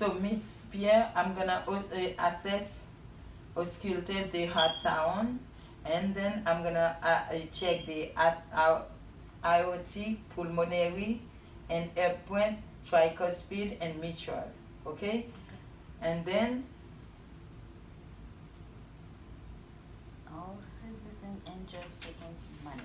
So Miss Pierre, I'm gonna assess auscultate the heart sound, and then I'm gonna check the aortic, pulmonary, and air point, tricuspid, and mitral. Okay, and then All physicians and just taking money.